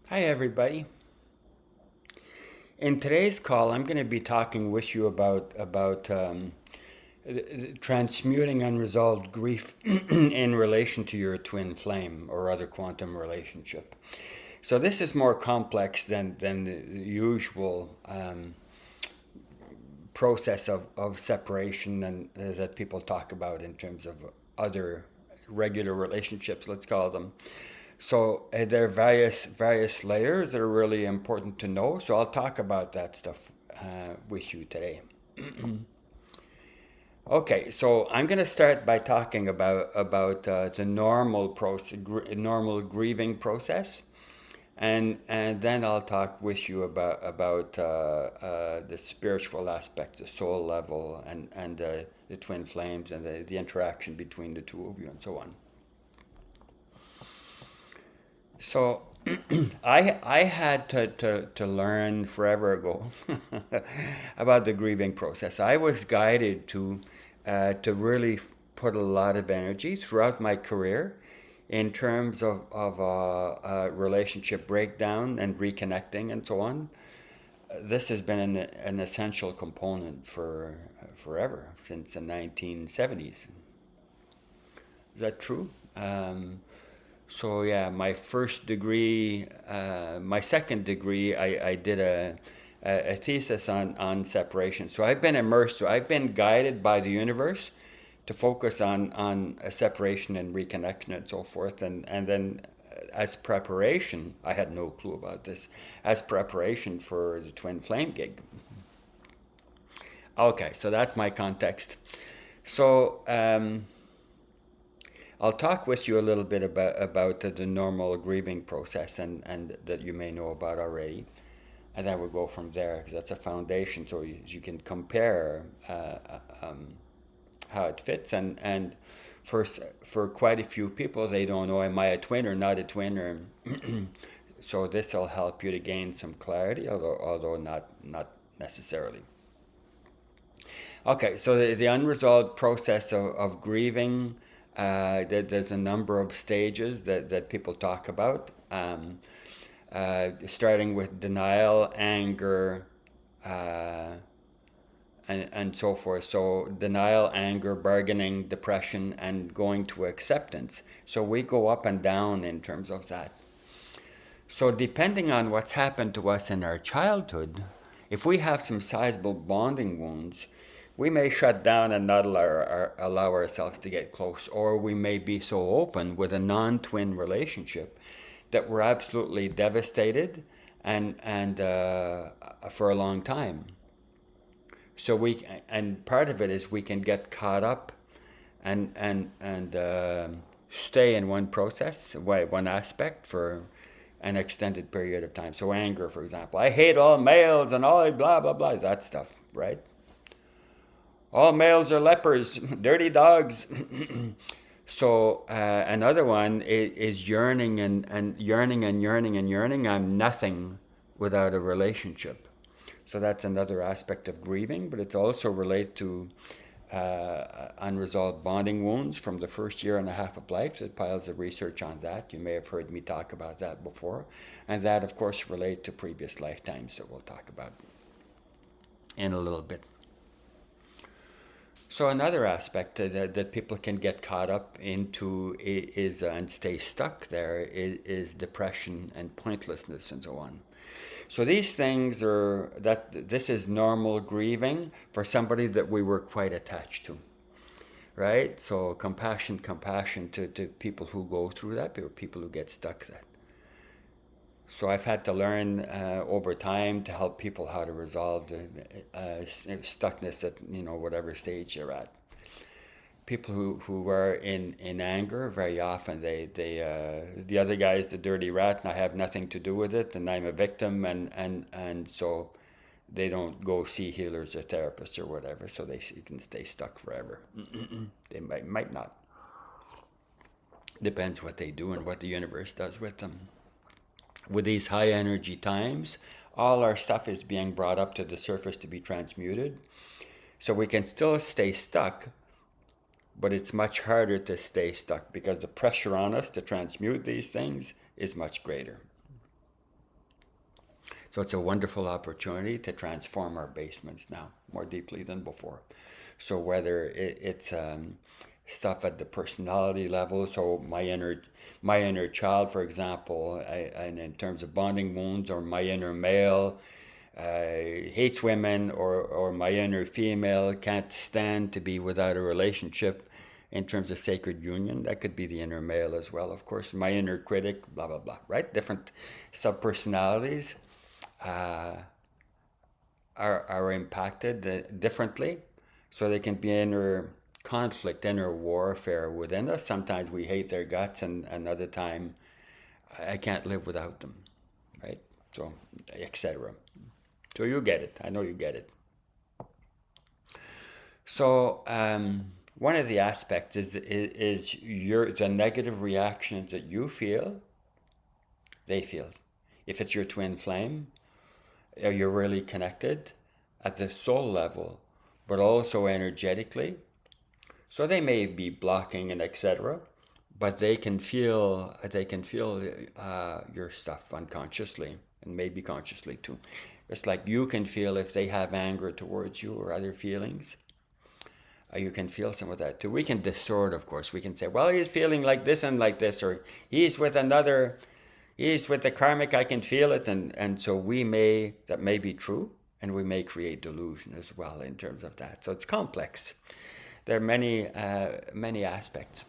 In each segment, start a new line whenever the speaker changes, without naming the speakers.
Hi, everybody. In today's call, I'm going to be talking with you about transmuting unresolved grief in relation to your twin flame or other quantum relationship. So this is more complex than the usual process of separation and that people talk about in terms of other regular relationships, let's call them. So there are various layers that are really important to know. So I'll talk about that stuff with you today. Okay, so I'm going to start by talking about the normal process, normal grieving process, and then I'll talk with you about the spiritual aspect, the soul level, and the twin flames, and the interaction between the two of you, and so on. So I had to learn forever ago about the grieving process. I was guided to really put a lot of energy throughout my career in terms of relationship breakdown and reconnecting and so on. This has been an essential component for forever, since the 1970s. Is that true? So yeah, my first degree, my second degree, I did a thesis on separation. So I've been immersed, so I've been guided by the universe to focus on a separation and reconnection and so forth. And then as preparation, I had no clue about this, as preparation for the twin flame gig. Okay, so that's my context. So I'll talk with you a little bit about the normal grieving process and that you may know about already, and then we'll go from there because that's a foundation, so you can compare how it fits and for for quite a few people they don't know, am I a twin or not a twin, or so this will help you to gain some clarity, although not necessarily. Okay, so the unresolved process of grieving, there's a number of stages that people talk about, starting with denial, anger, uh, and so forth. So, denial, anger, bargaining, depression, and going to acceptance. So, we go up and down in terms of that. So, depending on what's happened to us in our childhood, if we have some sizable bonding wounds, we may shut down and not allow ourselves to get close, or we may be so open with a non twin relationship that we're absolutely devastated and for a long time. So and part of it is we can get caught up and stay in one process, one aspect for an extended period of time. So anger, for example, I hate all males and all blah blah blah, that stuff, right? All males are lepers, dirty dogs. So another one is yearning and yearning and yearning and yearning. I'm nothing without a relationship. So that's another aspect of grieving, but it's also related to unresolved bonding wounds from the first year and a half of life. There's piles of research on that. You may have heard me talk about that before. And that, of course, relates to previous lifetimes that we'll talk about in a little bit. So another aspect that people can get caught up into is and stay stuck there is depression and pointlessness and so on. So these things are that this is normal grieving for somebody that we were quite attached to, right? So compassion to people who go through that, people who get stuck there. So I've had to learn over time to help people how to resolve the stuckness at whatever stage they're at. People who were in anger, very often the other guy is the dirty rat and I have nothing to do with it and I'm a victim, and so they don't go see healers or therapists or whatever, so they can stay stuck forever. They might not. Depends what they do and what the universe does with them. With these high energy times, all our stuff is being brought up to the surface to be transmuted. So we can still stay stuck, but it's much harder to stay stuck because the pressure on us to transmute these things is much greater. So it's a wonderful opportunity to transform our basements now more deeply than before. So whether it's stuff at the personality level, so my inner child, for example, and in terms of bonding wounds, or my inner male hates women, or my inner female can't stand to be without a relationship in terms of sacred union. That could be the inner male as well, of course. My inner critic, blah, blah, blah, right? Different subpersonalities uh, are impacted differently. So they can be inner conflict, inner warfare within us. Sometimes we hate their guts, and another time I can't live without them, right? So, etc. So you get it. I know you get it. So one of the aspects is the negative reactions that you feel, they feel. If it's your twin flame, you're really connected at the soul level, but also energetically. So they may be blocking and etc., but they can feel your stuff unconsciously, and maybe consciously too. It's like you can feel if they have anger towards you or other feelings. You can feel some of that too. We can distort, of course. We can say, well, he's feeling like this and like this, or he's with another, he's with the karmic, I can feel it. And so that may be true, and we may create delusion as well in terms of that. So it's complex. There are many aspects.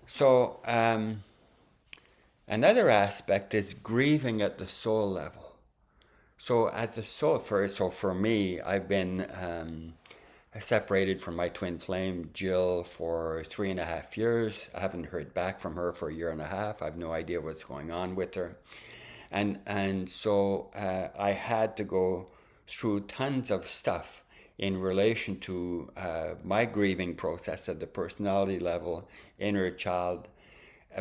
So another aspect is grieving at the soul level. So at the soul, for me, I've been separated from my twin flame, Jill, for 3.5 years. I haven't heard back from her for a year and a half. I have no idea what's going on with her. And so I had to go through tons of stuff in relation to my grieving process at the personality level, inner child,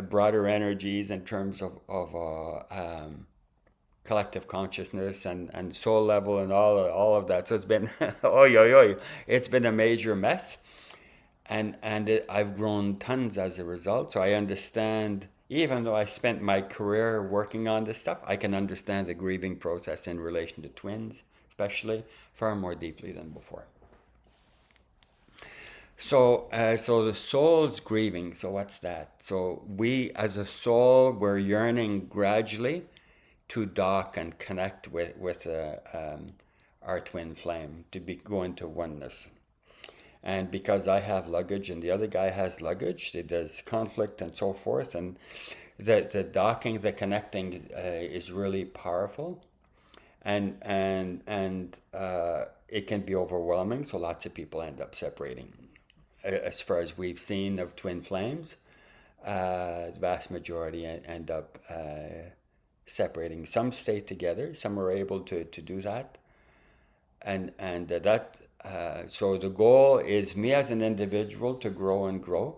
broader energies in terms of collective consciousness and soul level and all of that. So it's been oi oi oi. It's been a major mess, and I've grown tons as a result. So I understand. Even though I spent my career working on this stuff, I can understand the grieving process in relation to twins, especially, far more deeply than before. So the soul's grieving. So what's that? So we, as a soul, we're yearning gradually to dock and connect with our twin flame, to go into oneness. And because I have luggage and the other guy has luggage, there's conflict and so forth. And the docking, the connecting is really powerful, and it can be overwhelming. So lots of people end up separating. As far as we've seen of twin flames, the vast majority end up separating. Some stay together. Some are able to do that, and that. So the goal is me as an individual to grow and grow,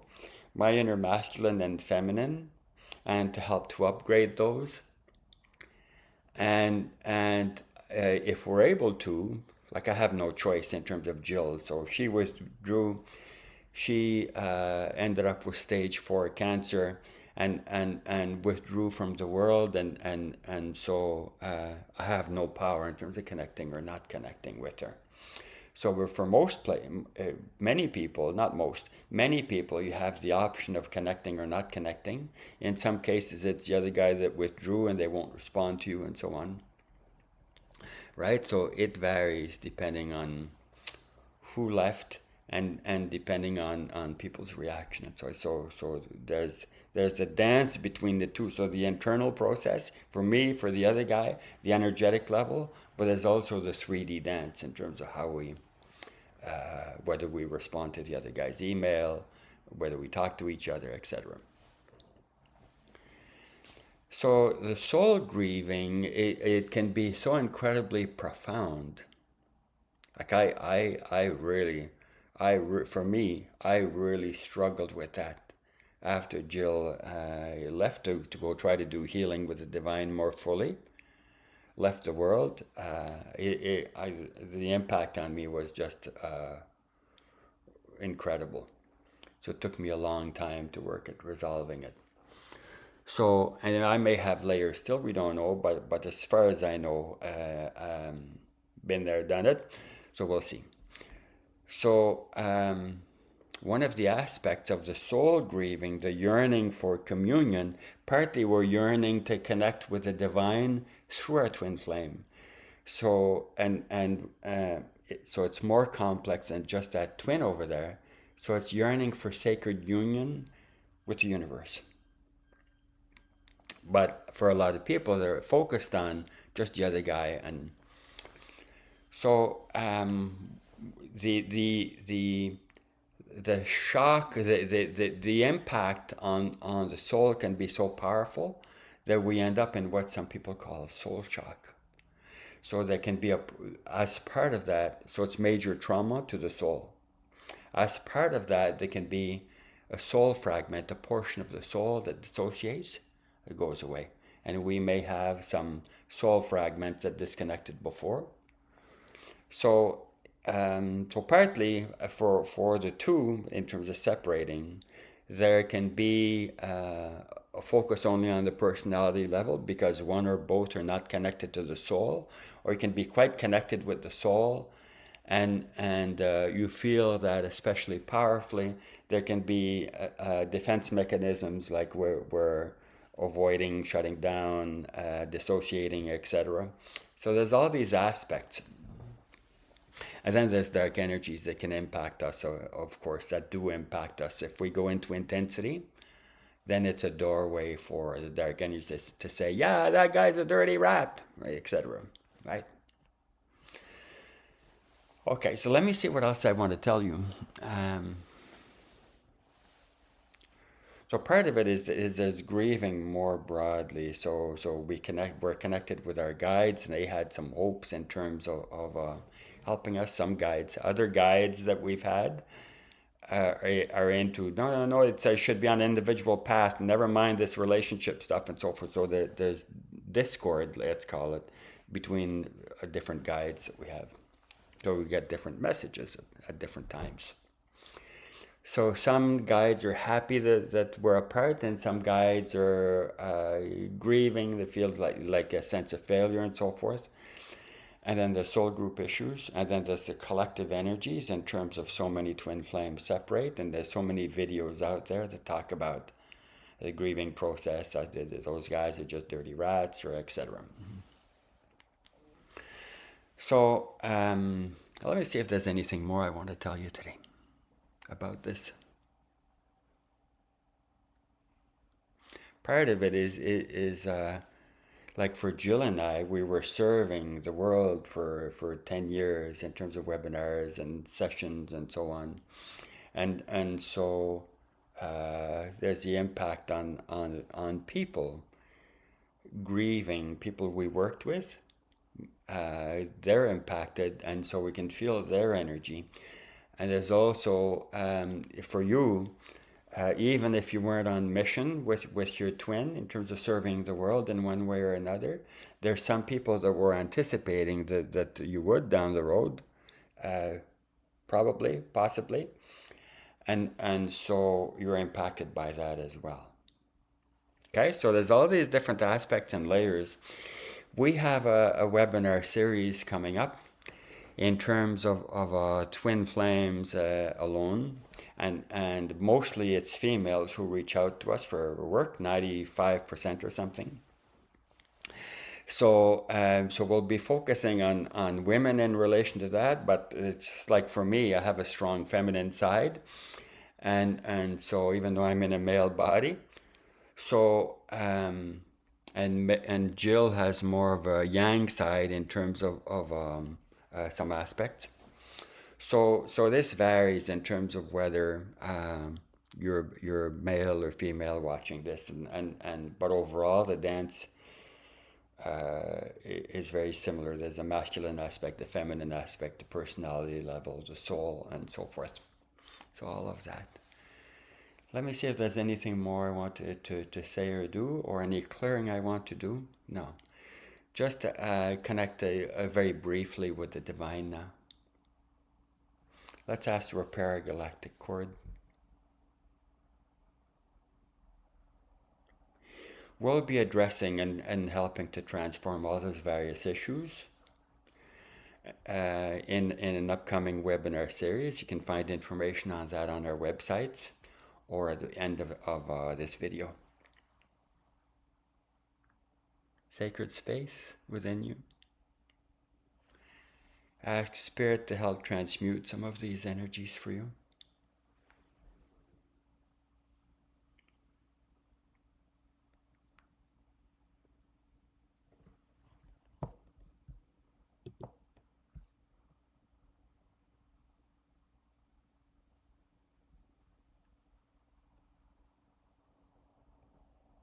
my inner masculine and feminine, and to help to upgrade those. And if we're able to, like I have no choice in terms of Jill. So she withdrew. She ended up with stage 4 cancer, and withdrew from the world, and so I have no power in terms of connecting or not connecting with her. So we're, for many people, not most, many people, you have the option of connecting or not connecting. In some cases, it's the other guy that withdrew and they won't respond to you, and so on. Right? So it varies depending on who left, and depending on people's reaction. And so there's a dance between the two. So the internal process for me, for the other guy, the energetic level, but there's also the 3D dance in terms of how we whether we respond to the other guy's email, whether we talk to each other, etc. So the soul grieving, it can be so incredibly profound. Like for me, I really struggled with that after Jill left to go try to do healing with the divine more fully, left the world. The impact on me was just incredible. So it took me a long time to work at resolving it. So, and I may have layers still, we don't know, but as far as I know, been there, done it. So we'll see. So, one of the aspects of the soul grieving, the yearning for communion, partly we're yearning to connect with the divine through our twin flame. So, so it's more complex than just that twin over there. So it's yearning for sacred union with the universe. But for a lot of people, they're focused on just the other guy, and so the the shock, the impact on the soul can be so powerful that we end up in what some people call soul shock. So there can be as part of that, so it's major trauma to the soul. As part of that, there can be a soul fragment, a portion of the soul that dissociates, it goes away. And we may have some soul fragments that disconnected before. So, so partly for the two, in terms of separating, there can be a focus only on the personality level because one or both are not connected to the soul, or you can be quite connected with the soul, and you feel that especially powerfully. There can be defense mechanisms like we're avoiding, shutting down, dissociating, etc. So there's all these aspects. And then there's dark energies that can impact us, of course, that do impact us. If we go into intensity, then it's a doorway for the dark energies to say, yeah, that guy's a dirty rat, etc. Right? Okay, so let me see what else I want to tell you. So part of it is there's grieving more broadly. So we're connected with our guides, and they had some hopes in terms of helping us. Some guides, other guides that we've had, are into no. It should be on an individual path. Never mind this relationship stuff and so forth. So there's discord, let's call it, between different guides that we have. So we get different messages at different times. So some guides are happy that we're apart, and some guides are grieving. That feels like a sense of failure and so forth. And then the soul group issues, and then there's the collective energies in terms of so many twin flames separate, and there's so many videos out there that talk about the grieving process. Those guys are just dirty rats, or etc. So let me see if there's anything more I want to tell you today about this. Part of it is like for Jill and I, we were serving the world for 10 years in terms of webinars and sessions and so on. And so there's the impact on people grieving, people we worked with. They're impacted, and so we can feel their energy. And there's also, for you, even if you weren't on mission with your twin in terms of serving the world in one way or another, there's some people that were anticipating that you would down the road, probably, possibly, and so you're impacted by that as well. Okay, so there's all these different aspects and layers. We have a webinar series coming up in terms of twin flames alone. And mostly it's females who reach out to us for work, 95% or something. So we'll be focusing on women in relation to that, but it's like for me, I have a strong feminine side, and so even though I'm in a male body, so and Jill has more of a yang side in terms of some aspects. So this varies in terms of whether you're male or female watching this, and but overall the dance is very similar. There's a masculine aspect, a feminine aspect, the personality level, the soul, and so forth. So all of that. Let me see if there's anything more I want to say or do, or any clearing I want to do. No, just connect very briefly with the divine now. Let's ask to repair our galactic cord. we'll be addressing and helping to transform all those various issues in an upcoming webinar series. You can find information on that on our websites or at the end of this video. Sacred space within you. Ask Spirit to help transmute some of these energies for you.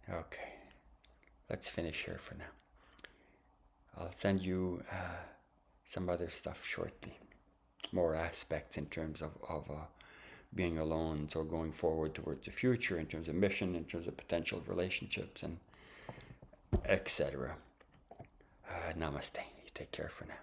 Okay, let's finish here for now. I'll send you some other stuff shortly. More aspects in terms of being alone, so going forward towards the future, in terms of mission, in terms of potential relationships, and etc. Namaste. You take care for now.